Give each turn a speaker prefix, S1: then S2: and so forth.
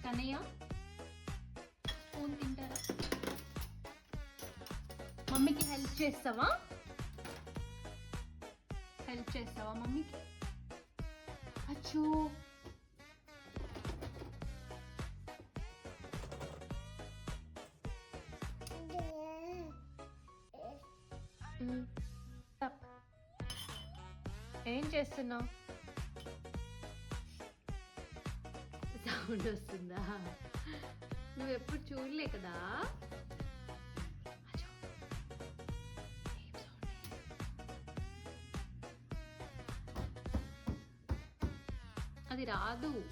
S1: Kannayya spoon తింటారా? మమ్మీకి help చేస్తావా? హెల్ప్ చేస్తావా మమ్మీకి? అచ్చో ఏం చేస్తున్నావు? సౌండ్ వస్తుందా? నువ్వు ఎప్పుడు చూడలే కదా. అది రాదు.